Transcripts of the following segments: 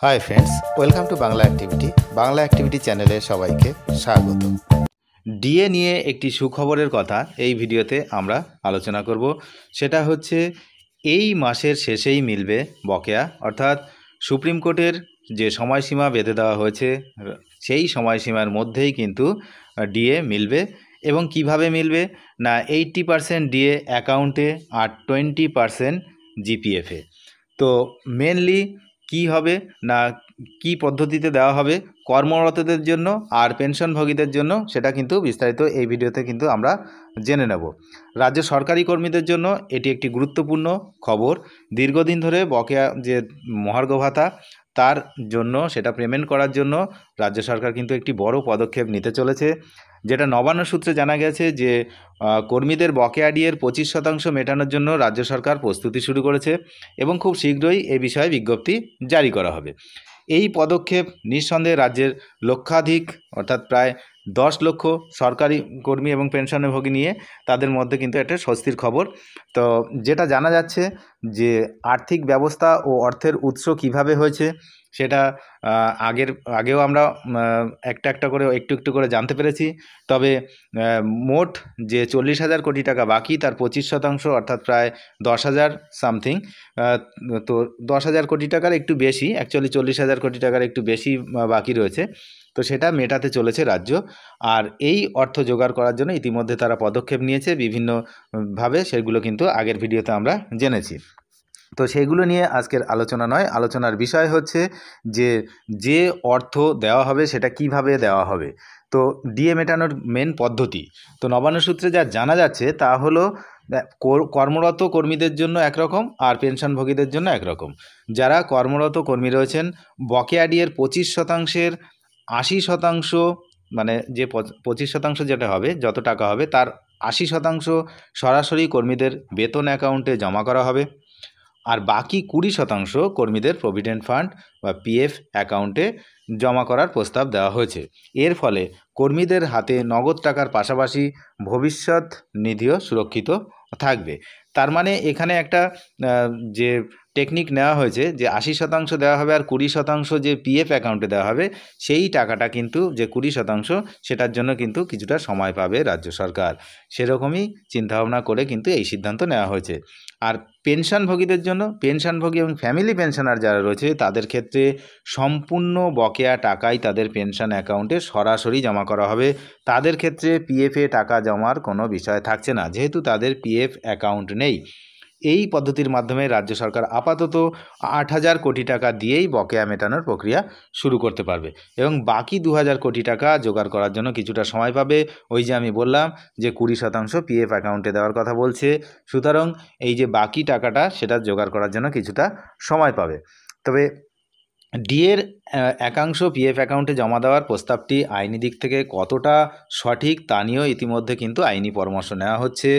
Hi friends, welcome to Bangla activity চ্যানেলে সবাইকে স্বাগত। ডিএ নিয়ে একটি সুখবরের কথা এই ভিডিওতে আমরা আলোচনা করব। সেটা হচ্ছে এই মাসের শেষেই মিলবে বকেয়া, অর্থাৎ সুপ্রিম কোর্টের যে সময়সীমা বেঁধে দেওয়া হয়েছে সেই সময়সীমার মধ্যেই কিন্তু ডিএ মিলবে। এবং কিভাবে মিলবে না, 80% ডিএ অ্যাকাউন্টে আর 20% জিপিএফে। তো মেনলি কি হবে না, কি পদ্ধতিতে দেওয়া হবে কর্মরতদের জন্য আর পেনশনভোগীদের জন্য, সেটা কিন্তু বিস্তারিত এই ভিডিওতে কিন্তু আমরা জেনে নেব। রাজ্য সরকারি কর্মীদের জন্য এটি একটি গুরুত্বপূর্ণ খবর। দীর্ঘদিন ধরে বকেয়া যে মহার্ঘ ভাতা তার জন্য সেটা পেমেন্ট করার জন্য রাজ্য সরকার কিন্তু একটি বড় পদক্ষেপ নিতে চলেছে। যেটা নবান্ন সূত্রে জানা গেছে যে কর্মীদের বকেয়া ডিএর 25% মেটানোর জন্য রাজ্য সরকার প্রস্তুতি শুরু করেছে এবং খুব শীঘ্রই এ বিষয়ে বিজ্ঞপ্তি জারি করা হবে। এই পদক্ষেপ নিঃসন্দেহে রাজ্যের লক্ষাধিক অর্থাৎ প্রায় 10 লক্ষ সরকারি কর্মী এবং পেনশনভোগী নিয়ে তাদের মধ্যে কিন্তু একটা স্বস্তির খবর। তো যেটা জানা যাচ্ছে যে আর্থিক ব্যবস্থা ও অর্থের উৎস কিভাবে হয়েছে সেটা আগেও আমরা একটা করে একটু করে জানতে পেরেছি। তবে মোট যে 40,000 কোটি টাকা বাকি, তার 25% অর্থাৎ প্রায় 10,000 সামথিং। তো 10,000 কোটি টাকার একটু বেশি, অ্যাকচুয়ালি 40,000 কোটি টাকার একটু বেশি বাকি রয়েছে। তো সেটা মেটাতে চলেছে রাজ্য। আর এই অর্থ জোগাড় করার জন্য ইতিমধ্যে তারা পদক্ষেপ নিয়েছে বিভিন্নভাবে, সেগুলো কিন্তু আগের ভিডিওতে আমরা জেনেছি। তো সেইগুলো নিয়ে আজকের আলোচনা নয়, আলোচনার বিষয় হচ্ছে যে অর্থ দেওয়া হবে সেটা কিভাবে দেওয়া হবে। তো ডিএ মেটানোর মেন পদ্ধতি তো নবান্ন সূত্রে যা জানা যাচ্ছে তা হলো কর্মরত কর্মীদের জন্য একরকম আর পেনশনভোগীদের জন্য একরকম। যারা কর্মরত কর্মী রয়েছেন বকেয়া ডিএর 25%-এর 80%, মানে যে 25% যেটা হবে, যত টাকা হবে তার 80% সরাসরি কর্মীদের বেতন অ্যাকাউন্টে জমা করা হবে। আর বাকি 20% কর্মীদের প্রভিডেন্ট ফান্ড বা পিএফ অ্যাকাউন্টে জমা করার প্রস্তাব দেওয়া হয়েছে। এর ফলে কর্মীদের হাতে নগদ টাকার পাশাপাশি ভবিষ্যৎ নিধিও সুরক্ষিত থাকবে। তার মানে এখানে একটা যে টেকনিক নেওয়া হয়েছে যে 80% দেওয়া হবে আর 20% যে পিএফ অ্যাকাউন্টে দেওয়া হবে, সেই টাকাটা কিন্তু যে 20% সেটার জন্য কিন্তু কিছুটা সময় পাবে রাজ্য সরকার। সেরকমই চিন্তাভাবনা করে কিন্তু এই সিদ্ধান্ত নেওয়া হয়েছে। আর পেনশনভোগীদের জন্য, পেনশনভোগী এবং ফ্যামিলি পেনশনার যারা রয়েছে তাদের ক্ষেত্রে সম্পূর্ণ বকেয়া টাকাই তাদের পেনশন অ্যাকাউন্টে সরাসরি জমা করা হবে। তাদের ক্ষেত্রে পিএফে টাকা জমার কোনো বিষয় থাকছে না, যেহেতু তাদের পিএফ অ্যাকাউন্ট নেই। এই পদ্ধতির মাধ্যমে রাজ্য সরকার আপাতত 8,000 কোটি টাকা দিয়েই বকেয়া মেটানোর প্রক্রিয়া শুরু করতে পারবে এবং বাকি 2,000 কোটি টাকা জোগাড় করার জন্য কিছুটা সময় পাবে। ওই যে আমি বললাম যে 20% পিএফ অ্যাকাউন্টে দেওয়ার কথা বলছে, সুতরাং এই যে বাকি টাকাটা সেটা জোগাড় করার জন্য কিছুটা সময় পাবে। তবে ডিএর একাংশ পিএফ অ্যাকাউন্টে জমা দেওয়ার প্রস্তাবটি আইনি দিক থেকে কতটা সঠিক তা নিয়েও ইতিমধ্যে কিন্তু আইনি পরামর্শ নেওয়া হচ্ছে।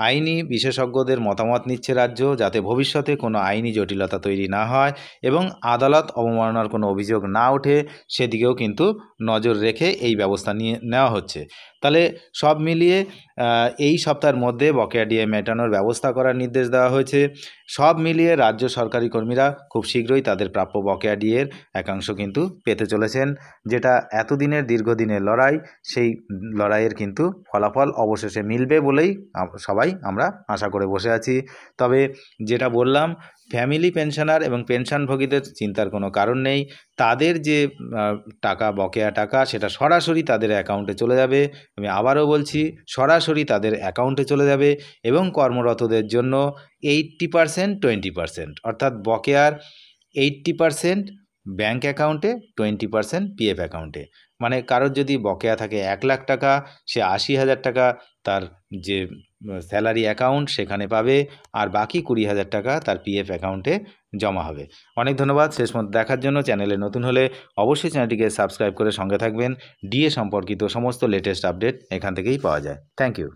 আইনি বিশেষজ্ঞদের মতামত নিচ্ছে রাজ্য, যাতে ভবিষ্যতে কোনো আইনি জটিলতা তৈরি না হয় এবং আদালত অবমাননার কোনো অভিযোগ না ওঠে, সেদিকেও কিন্তু নজর রেখে এই ব্যবস্থা নেওয়া হচ্ছে। তাহলে সব মিলিয়ে এই সপ্তাহের মধ্যে বকেয়া ডিএ মেটানোর ব্যবস্থা করার নির্দেশ দেওয়া হয়েছে। সব মিলিয়ে রাজ্য সরকারি কর্মীরা খুব শীঘ্রই তাদের প্রাপ্য বকেয়া ডিএর একাংশ কিন্তু পেতে চলেছেন, যেটা এতদিনের দীর্ঘদিনের লড়াই, সেই লড়াইয়ের কিন্তু ফলাফল অবশেষে মিলবে বলেই সবাই আমরা আশা করে বসে আছি। তবে যেটা বললাম, ফ্যামিলি পেনশনার এবং পেনশনভোগীদের চিন্তার কোনো কারণ নেই। তাদের যে টাকা, বকেয়া টাকা, সেটা সরাসরি তাদের অ্যাকাউন্টে চলে যাবে। আমি আবারও বলছি, সরাসরি তাদের অ্যাকাউন্টে চলে যাবে এবং কর্মরতদের জন্য 80% 20%, অর্থাৎ বকেয়ার 80% ব্যাঙ্ক অ্যাকাউন্টে, 20% পিএফ অ্যাকাউন্টে। মানে কারোর যদি বকেয়া থাকে 1 লাখ টাকা, সে 80,000 টাকা তার যে স্যালারি অ্যাকাউন্ট সেখানে পাবে, আর বাকি 20,000 টাকা তার পিএফ অ্যাকাউন্টে জমা হবে। অনেক ধন্যবাদ শেষ পর্যন্ত দেখার জন্য। চ্যানেলে নতুন হলে অবশ্যই চ্যানেলটিকে সাবস্ক্রাইব করে সঙ্গে থাকবেন। ডিএ সম্পর্কিত সমস্ত লেটেস্ট আপডেট এখান থেকেই পাওয়া যায়। Thank you.